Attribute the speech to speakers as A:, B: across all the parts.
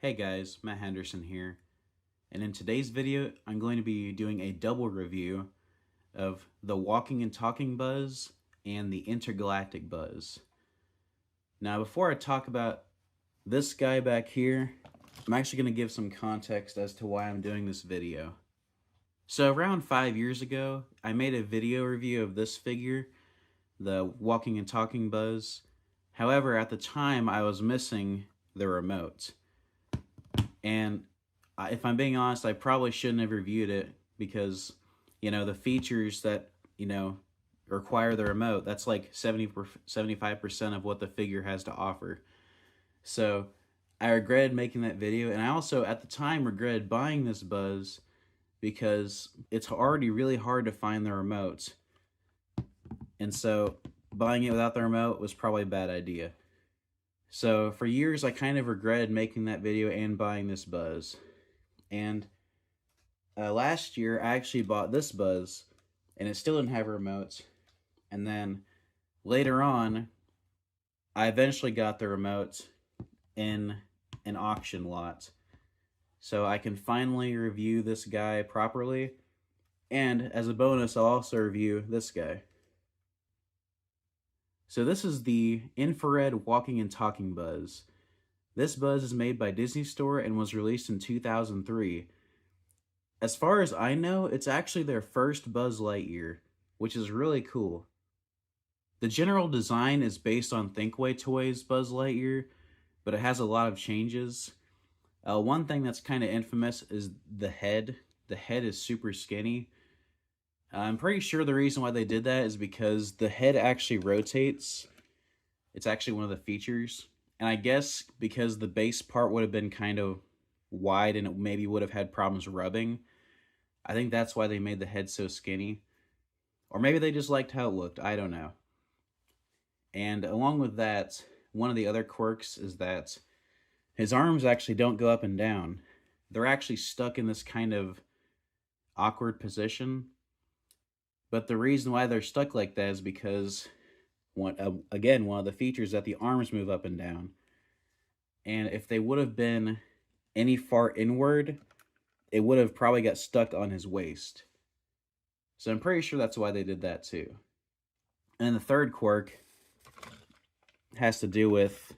A: Hey guys, Matt Henderson here, and in today's video I'm going to be doing a double review of the Walking and Talking Buzz and the Intergalactic Buzz. Now before I talk about this guy back here, I'm actually going to give some context as to why I'm doing this video. So around 5 years ago, I made a video review of this figure, the Walking and Talking Buzz. However, at the time I was missing the remote. And if I'm being honest, I probably shouldn't have reviewed it because, the features that, require the remote, that's like 75% of what the figure has to offer. So I regretted making that video, and I also, at the time, regretted buying this Buzz because it's already really hard to find the remote. And so buying it without the remote was probably a bad idea. So for years, I kind of regretted making that video and buying this Buzz. And last year, I actually bought this Buzz, and it still didn't have a remote. And then later on, I eventually got the remote in an auction lot. So I can finally review this guy properly. And as a bonus, I'll also review this guy. So this is the Infrared Walking and Talking Buzz. This Buzz is made by Disney Store and was released in 2003. As far as I know, it's actually their first Buzz Lightyear, which is really cool. The general design is based on Thinkway Toys' Buzz Lightyear, but it has a lot of changes. One thing that's kind of infamous is the head. The head is super skinny. I'm pretty sure the reason why they did that is because the head actually rotates. It's actually one of the features. And I guess because the base part would have been kind of wide and it maybe would have had problems rubbing, I think that's why they made the head so skinny. Or maybe they just liked how it looked. I don't know. And along with that, one of the other quirks is that his arms actually don't go up and down. They're actually stuck in this kind of awkward position. But the reason why they're stuck like that is because, one of the features is that the arms move up and down. And if they would have been any far inward, it would have probably got stuck on his waist. So I'm pretty sure that's why they did that too. And the third quirk has to do with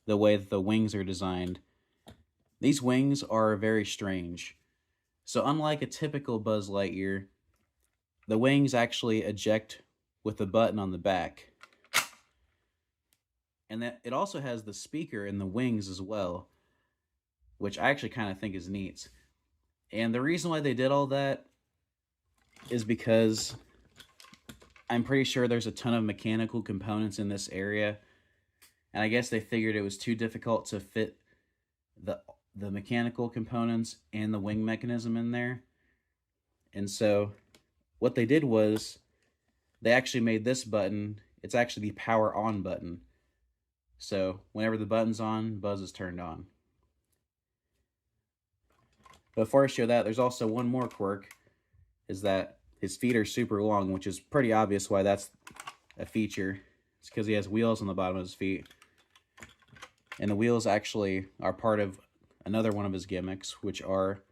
A: the way that the wings are designed. These wings are very strange. So unlike a typical Buzz Lightyear, the wings actually eject with a button on the back. And that it also has the speaker in the wings as well, which I actually kind of think is neat. And the reason why they did all that is because I'm pretty sure there's a ton of mechanical components in this area. And I guess they figured it was too difficult to fit the mechanical components and the wing mechanism in there. And so what they did was they actually made this button, it's actually the power on button. So whenever the button's on, Buzz is turned on. Before I show that, there's also one more quirk, is that his feet are super long, which is pretty obvious why that's a feature. It's because he has wheels on the bottom of his feet. And the wheels actually are part of another one of his gimmicks, which are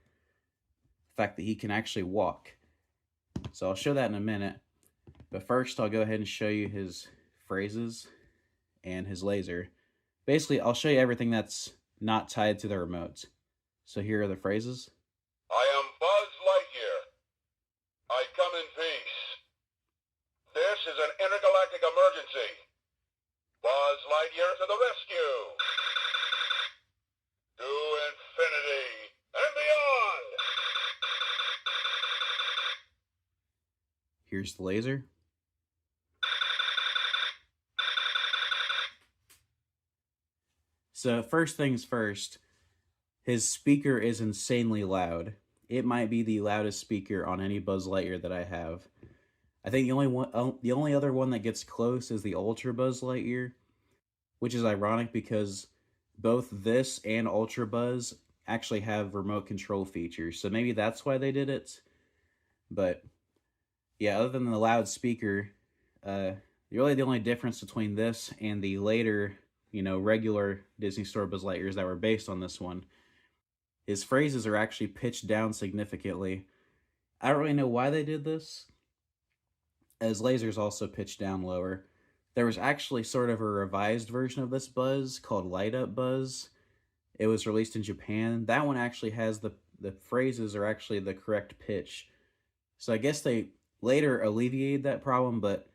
A: the fact that he can actually walk. So I'll show that in a minute. But first, I'll go ahead and show you his phrases and his laser. Basically, I'll show you everything that's not tied to the remote. So here are the phrases.
B: I am Buzz Lightyear. I come in peace. This is an intergalactic emergency. Buzz Lightyear to the rescue. To infinity and beyond.
A: Here's the laser. So first things first, his speaker is insanely loud. It might be the loudest speaker on any Buzz Lightyear that I have. I think the only other one that gets close is the Ultra Buzz Lightyear, which is ironic because both this and Ultra Buzz actually have remote control features. So maybe that's why they did it. But yeah, other than the loud speaker, really the only difference between this and the later regular Disney Store Buzz Lightyears that were based on this one. His phrases are actually pitched down significantly. I don't really know why they did this, as Laser's also pitched down lower. There was actually sort of a revised version of this Buzz called Light Up Buzz. It was released in Japan. That one actually has the phrases are actually the correct pitch. So I guess they later alleviated that problem, but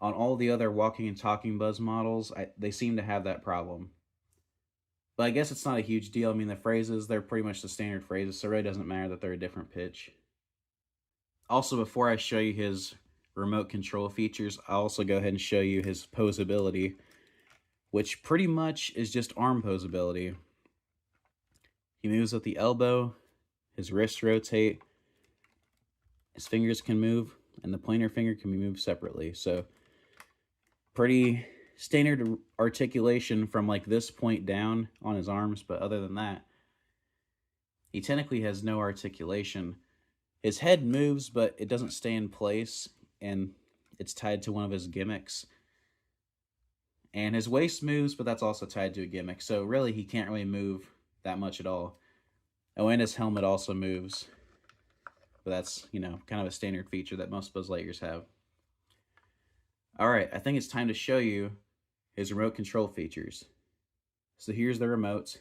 A: on all the other walking and talking Buzz models, they seem to have that problem. But I guess it's not a huge deal. I mean, the phrases, they're pretty much the standard phrases, so it really doesn't matter that they're a different pitch. Also, before I show you his remote control features, I'll also go ahead and show you his posability, which pretty much is just arm posability. He moves with the elbow, his wrists rotate, his fingers can move, and the pointer finger can be moved separately. So, pretty standard articulation from like this point down on his arms, but other than that, he technically has no articulation. His head moves, but it doesn't stay in place, and it's tied to one of his gimmicks. And his waist moves, but that's also tied to a gimmick, so really he can't really move that much at all. Oh, and his helmet also moves, but that's, kind of a standard feature that most Buzz Lightyears have. Alright, I think it's time to show you his remote control features. So here's the remote.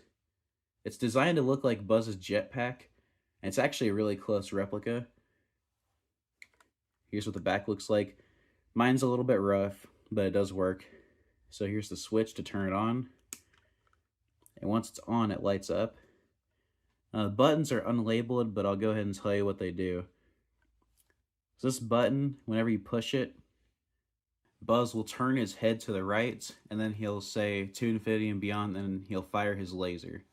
A: It's designed to look like Buzz's jetpack, and it's actually a really close replica. Here's what the back looks like. Mine's a little bit rough, but it does work. So here's the switch to turn it on. And once it's on, it lights up. Buttons are unlabeled, but I'll go ahead and tell you what they do. So this button, whenever you push it, Buzz will turn his head to the right, and then he'll say to infinity and beyond, and he'll fire his laser.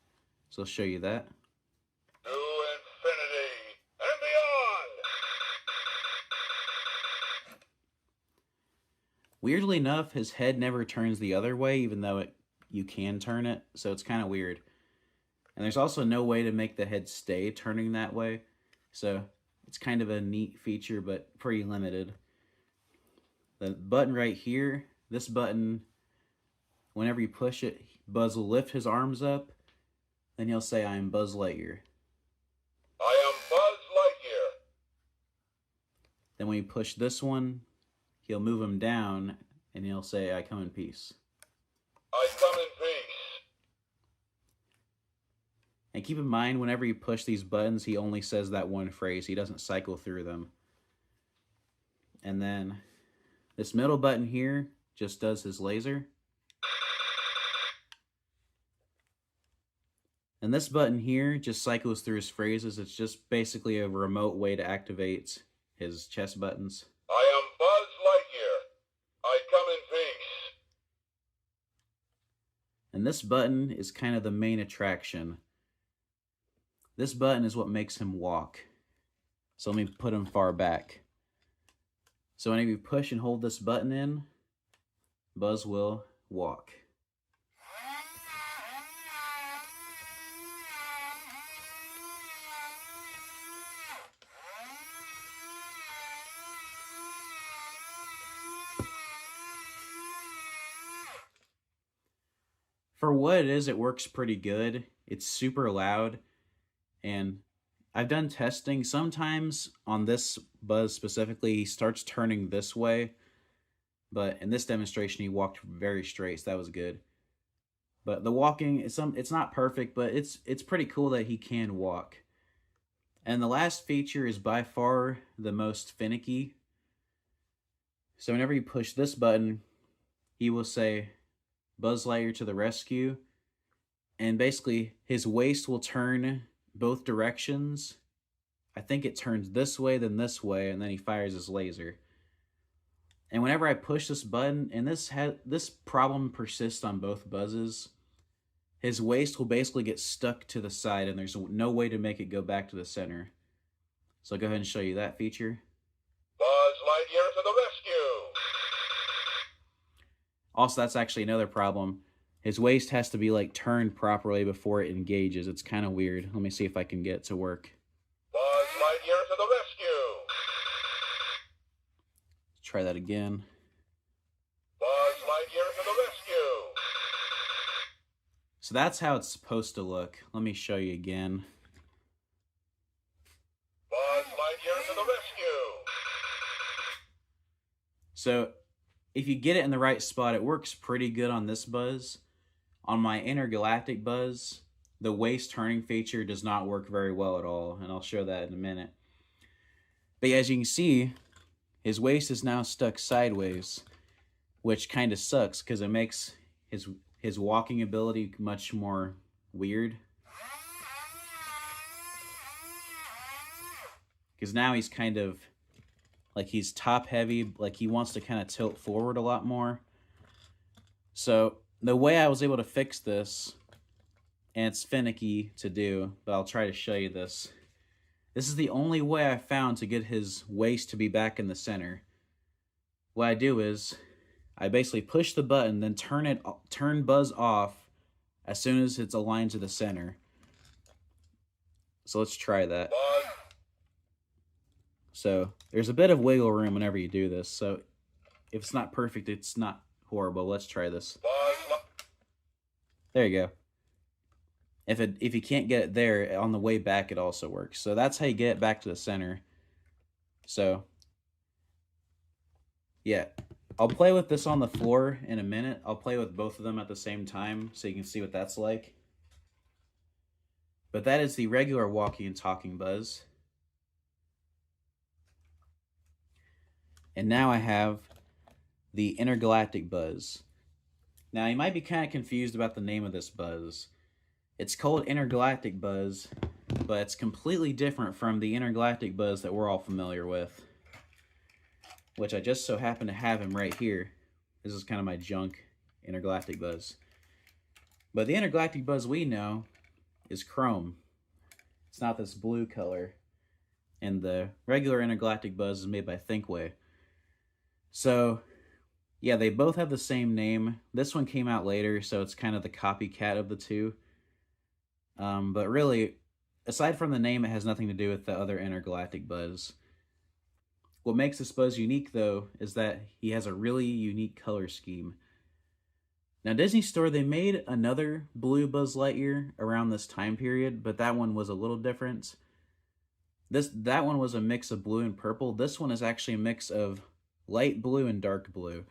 A: So I'll show you that.
B: To infinity and beyond!
A: Weirdly enough, his head never turns the other way, even though you can turn it, so it's kind of weird. And there's also no way to make the head stay turning that way, so it's kind of a neat feature, but pretty limited. The button right here, this button, whenever you push it, Buzz will lift his arms up, then he'll say, "I am Buzz Lightyear."
B: I am Buzz Lightyear.
A: Then when you push this one, he'll move him down, and he'll say, "I come in peace."
B: I come in peace.
A: And keep in mind, whenever you push these buttons, he only says that one phrase. He doesn't cycle through them. And then this middle button here just does his laser. And this button here just cycles through his phrases. It's just basically a remote way to activate his chest buttons.
B: I am Buzz Lightyear. I come in peace.
A: And this button is kind of the main attraction. This button is what makes him walk. So let me put him far back. So whenever you push and hold this button in, Buzz will walk. For what it is, it works pretty good. It's super loud, and I've done testing. Sometimes on this Buzz specifically, he starts turning this way, but in this demonstration, he walked very straight, so that was good. But the walking, it's not perfect, but it's pretty cool that he can walk. And the last feature is by far the most finicky. So whenever you push this button, he will say, "Buzz Lightyear to the rescue," and basically his waist will turn both directions. I think it turns this way, then this way, and then he fires his laser. And whenever I push this button, and this problem persists on both Buzzes, his waist will basically get stuck to the side, and there's no way to make it go back to the center. So I'll go ahead and show you that feature.
B: Buzz Lightyear to the rescue!
A: Also, that's actually another problem. His waist has to be like turned properly before it engages. It's kind of weird. Let me see if I can get it to work.
B: Buzz Lightyear to the rescue!
A: Let's try that again.
B: Buzz Lightyear to the rescue!
A: So that's how it's supposed to look. Let me show you again.
B: Buzz Lightyear to the rescue!
A: So if you get it in the right spot, it works pretty good on this Buzz. On my Intergalactic Buzz, the waist turning feature does not work very well at all, and I'll show that in a minute. But as you can see, his waist is now stuck sideways, which kind of sucks because it makes his walking ability much more weird. Because now he's kind of like he's top heavy, like he wants to kind of tilt forward a lot more. So the way I was able to fix this, and it's finicky to do, but I'll try to show you this. This is the only way I found to get his waist to be back in the center. What I do is I basically push the button, then turn Buzz off as soon as it's aligned to the center. So let's try that.
B: Buzz,
A: So there's a bit of wiggle room whenever you do this. So if it's not perfect, it's not horrible. Let's try this. There you go. If you can't get it there, on the way back it also works. So that's how you get it back to the center. So yeah, I'll play with this on the floor in a minute. I'll play with both of them at the same time so you can see what that's like. But that is the regular walking and talking Buzz. And now I have the Intergalactic Buzz. Now you might be kind of confused about the name of this Buzz. It's called Intergalactic Buzz, but it's completely different from the Intergalactic Buzz that we're all familiar with, which I just so happen to have him right here. This is kind of my junk Intergalactic Buzz. But the Intergalactic Buzz we know is chrome. It's not this blue color. And the regular Intergalactic Buzz is made by Thinkway. So yeah, they both have the same name. This one came out later, so it's kind of the copycat of the two. But really, aside from the name, it has nothing to do with the other Intergalactic Buzz. What makes this Buzz unique, though, is that he has a really unique color scheme. Now, Disney Store, they made another blue Buzz Lightyear around this time period, but that one was a little different. That one was a mix of blue and purple. This one is actually a mix of light blue and dark blue,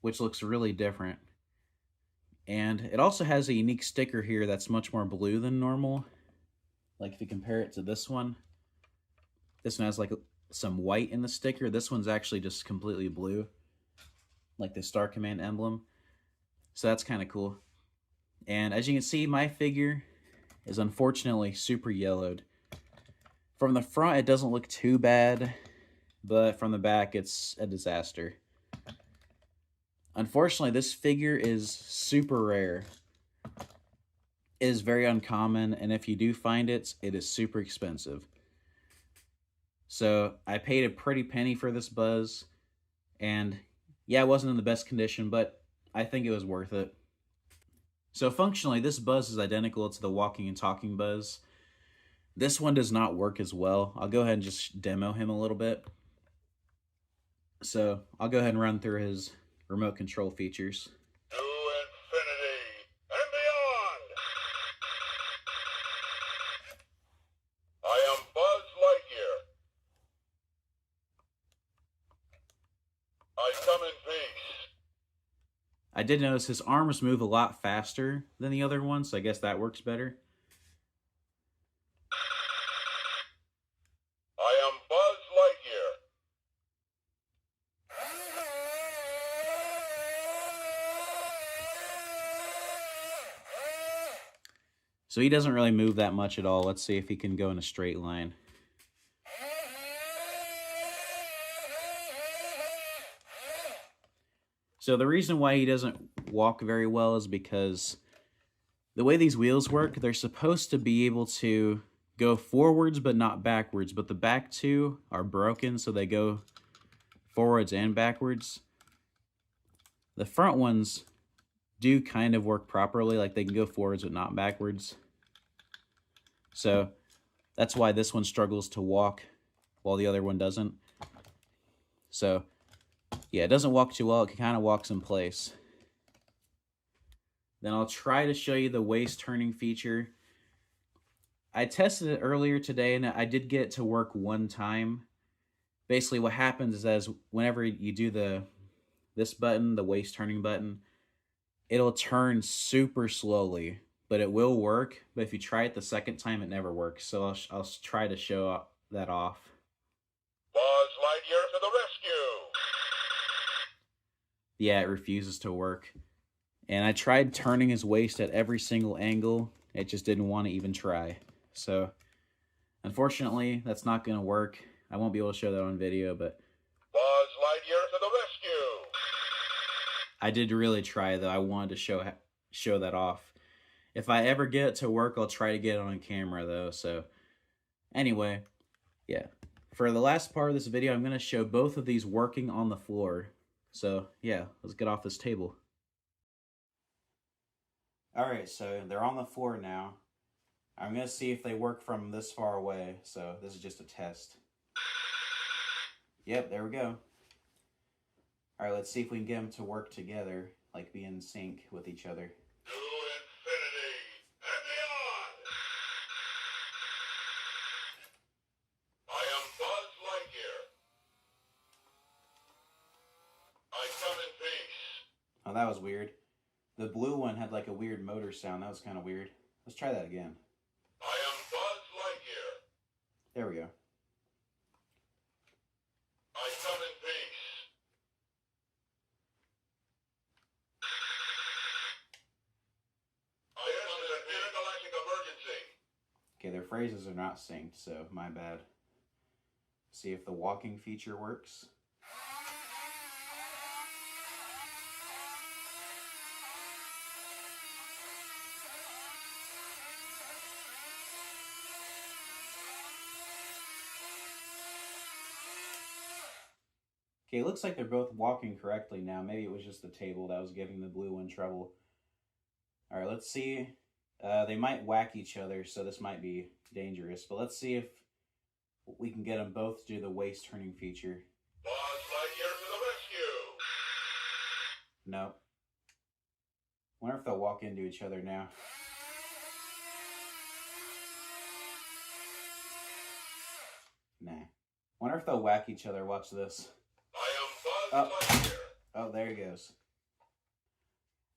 A: which looks really different. And it also has a unique sticker here that's much more blue than normal. Like if you compare it to this one has like some white in the sticker. This one's actually just completely blue, like the Star Command emblem. So that's kind of cool. And as you can see, my figure is unfortunately super yellowed. From the front, it doesn't look too bad, but from the back, it's a disaster. Unfortunately, this figure is super rare. It is very uncommon, and if you do find it, it is super expensive. So I paid a pretty penny for this Buzz, and yeah, it wasn't in the best condition, but I think it was worth it. So functionally, this Buzz is identical to the walking and talking Buzz. This one does not work as well. I'll go ahead and just demo him a little bit. So I'll go ahead and run through his remote control features.
B: to infinity and beyond! I am Buzz Lightyear. I come in peace.
A: I did notice his arms move a lot faster than the other ones, so I guess that works better.
B: I am Buzz Lightyear.
A: So he doesn't really move that much at all. Let's see if he can go in a straight line. So the reason why he doesn't walk very well is because the way these wheels work, they're supposed to be able to go forwards but not backwards, but the back two are broken, so they go forwards and backwards. The front ones do kind of work properly, like they can go forwards but not backwards. So that's why this one struggles to walk while the other one doesn't. So yeah, it doesn't walk too well. It kind of walks in place. Then I'll try to show you the waist turning feature. I tested it earlier today and I did get it to work one time. Basically what happens is as whenever you do this button, the waist turning button, it'll turn super slowly, but it will work. But if you try it the second time, it never works. So I'll try to show that off.
B: Buzz Lightyear to the rescue!
A: Yeah, it refuses to work. And I tried turning his waist at every single angle. It just didn't want to even try. So, unfortunately, that's not going to work. I won't be able to show that on video, but
B: Buzz Lightyear to the rescue!
A: I did really try, though. I wanted to show that off. If I ever get it to work, I'll try to get it on camera, though. So, anyway, yeah. For the last part of this video, I'm going to show both of these working on the floor. So, yeah, let's get off this table. Alright, so they're on the floor now. I'm going to see if they work from this far away, so this is just a test. Yep, there we go. Alright, let's see if we can get them to work together, like be in sync with each other.
B: To infinity and beyond! I am Buzz Lightyear. I come in peace.
A: Oh, that was weird. The blue one had like a weird motor sound. That was kind of weird. Let's try that again.
B: I am Buzz Lightyear.
A: There we go.
B: I come in peace. This is an intergalactic emergency.
A: Okay, their phrases are not synced, so my bad. See if the walking feature works. Okay, it looks like they're both walking correctly now. Maybe it was just the table that was giving the blue one trouble. Alright, let's see. They might whack each other, so this might be dangerous. But let's see if we can get them both to do the waist turning feature.
B: Buzz Lightyear to the rescue!
A: Nope. Wonder if they'll walk into each other now. Nah. Wonder if they'll whack each other. Watch this.
B: I am Buzz Lightyear.
A: Oh, there he goes.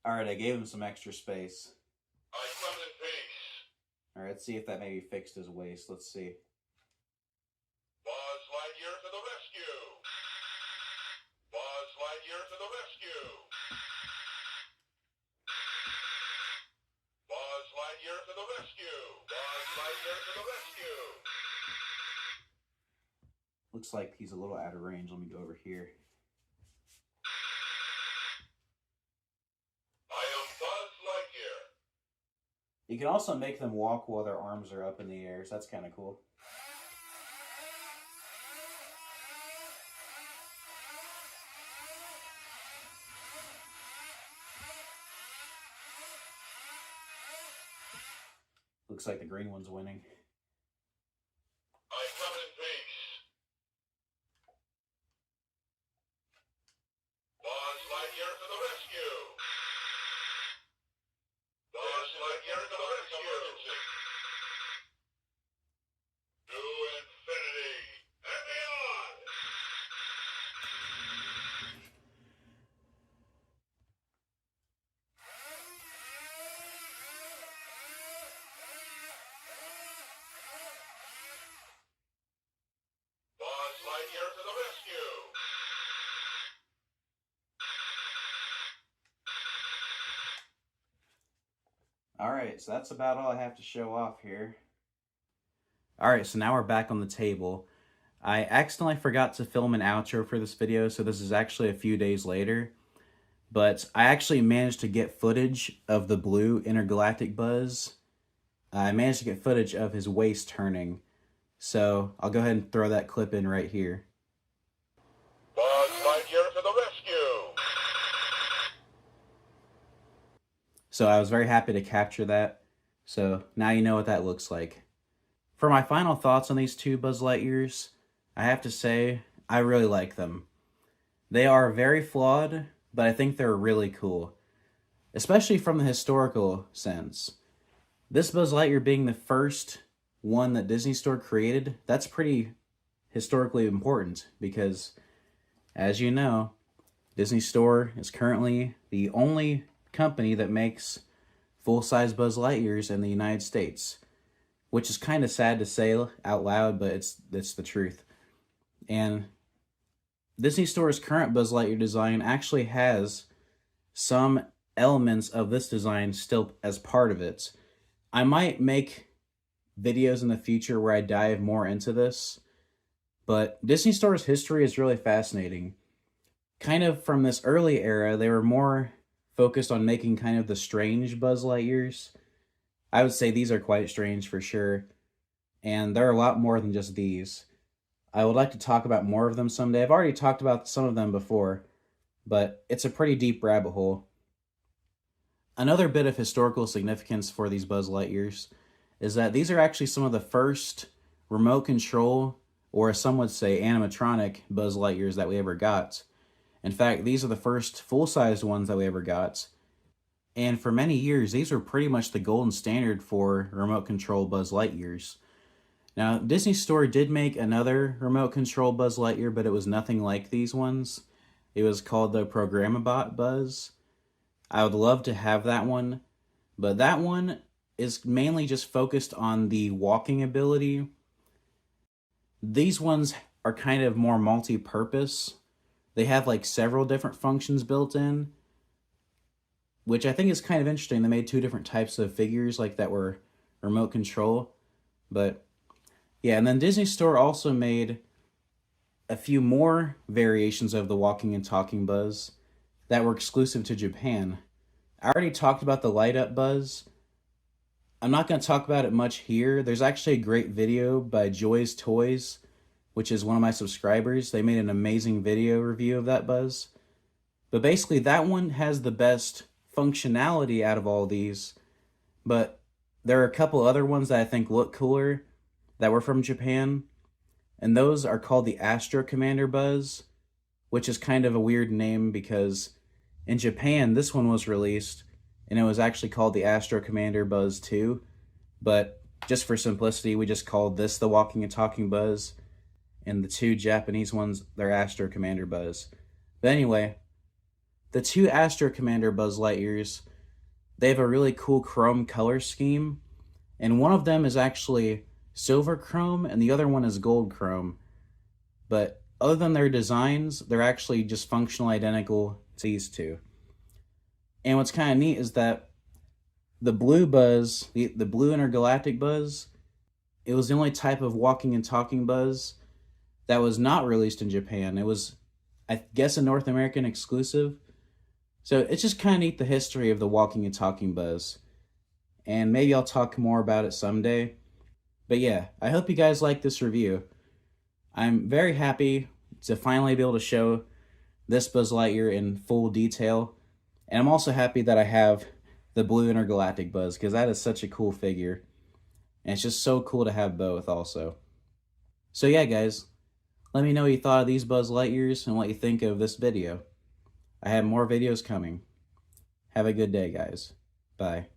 A: Alright, I gave him some extra space.
B: I come in peace.
A: Alright, let's see if that maybe fixed his waist. Let's see.
B: Buzz Lightyear to the rescue. Buzz Lightyear to the rescue. Buzz Lightyear to the rescue. Buzz Lightyear to the rescue.
A: Looks like he's a little out of range. Let me go over here.
B: I am Buzz Lightyear.
A: You can also make them walk while their arms are up in the air, so that's kind of cool. Looks like the green one's winning.
B: I come in peace. Buzz Lightyear to the rescue. Buzz Lightyear to the rescue. To infinity and beyond. Buzz Lightyear to the rescue.
A: Alright, so that's about all I have to show off here. Alright, so now we're back on the table. I accidentally forgot to film an outro for this video, so this is actually a few days later. But I actually managed to get footage of the Blue Intergalactic Buzz. I managed to get footage of his waist turning. So I'll go ahead and throw that clip in right here.
B: Buzz Lightyear to the rescue.
A: So I was very happy to capture that. So now you know what that looks like. For my final thoughts on these two Buzz Lightyears, I have to say, I really like them. They are very flawed, but I think they're really cool. especially from the historical sense. This Buzz Lightyear being the first one that Disney Store created, that's pretty historically important because, as you know, Disney Store is currently the only company that makes full-size Buzz Lightyears in the United States, which is kind of sad to say out loud, but it's the truth. And Disney Store's current Buzz Lightyear design actually has some elements of this design still as part of it. I might make videos in the future where I dive more into this, but Disney Store's history is really fascinating. Kind of from this early era, they were more focused on making kind of the strange Buzz Lightyears. I would say these are quite strange for sure, and there are a lot more than just these. I would like to talk about more of them someday. I've already talked about some of them before, but it's a pretty deep rabbit hole. Another bit of historical significance for these Buzz Lightyears is that these are actually some of the first remote control, or some would say animatronic, Buzz Lightyears that we ever got. In fact, these are the first full-sized ones that we ever got. And for many years, these were pretty much the golden standard for remote control Buzz Lightyears. Now, Disney Store did make another remote control Buzz Lightyear, but it was nothing like these ones. It was called the Programmabot Buzz. I would love to have that one, but that one is mainly just focused on the walking ability. These ones are kind of more multi-purpose. They have like several different functions built in, which I think is kind of interesting. They made two different types of figures like that were remote control. But yeah, and then Disney Store also made a few more variations of the walking and talking Buzz that were exclusive to Japan. I already talked about the light up Buzz. I'm not going to talk about it much here. There's actually a great video by Joy's Toys, which is one of my subscribers. They made an amazing video review of that Buzz. But basically, that one has the best functionality out of all these. But there are a couple other ones that I think look cooler that were from Japan. And those are called the Astro Commander Buzz, which is kind of a weird name because in Japan, this one was released, and it was actually called the Astro Commander Buzz 2. But just for simplicity, we just called this the Walking and Talking Buzz, and the two Japanese ones, they're Astro Commander Buzz. But anyway, the two Astro Commander Buzz Lightyears, they have a really cool chrome color scheme, and one of them is actually silver chrome, and the other one is gold chrome. But other than their designs, they're actually just functionally identical to these two. And what's kind of neat is that the blue Buzz, the Blue Intergalactic Buzz, it was the only type of walking and talking Buzz that was not released in Japan. It was, I guess, a North American exclusive. So it's just kind of neat, the history of the walking and talking Buzz. And maybe I'll talk more about it someday. But yeah, I hope you guys like this review. I'm very happy to finally be able to show this Buzz Lightyear in full detail. And I'm also happy that I have the Blue Intergalactic Buzz, because that is such a cool figure. And it's just so cool to have both also. So yeah, guys, let me know what you thought of these Buzz Lightyears and what you think of this video. I have more videos coming. Have a good day, guys. Bye.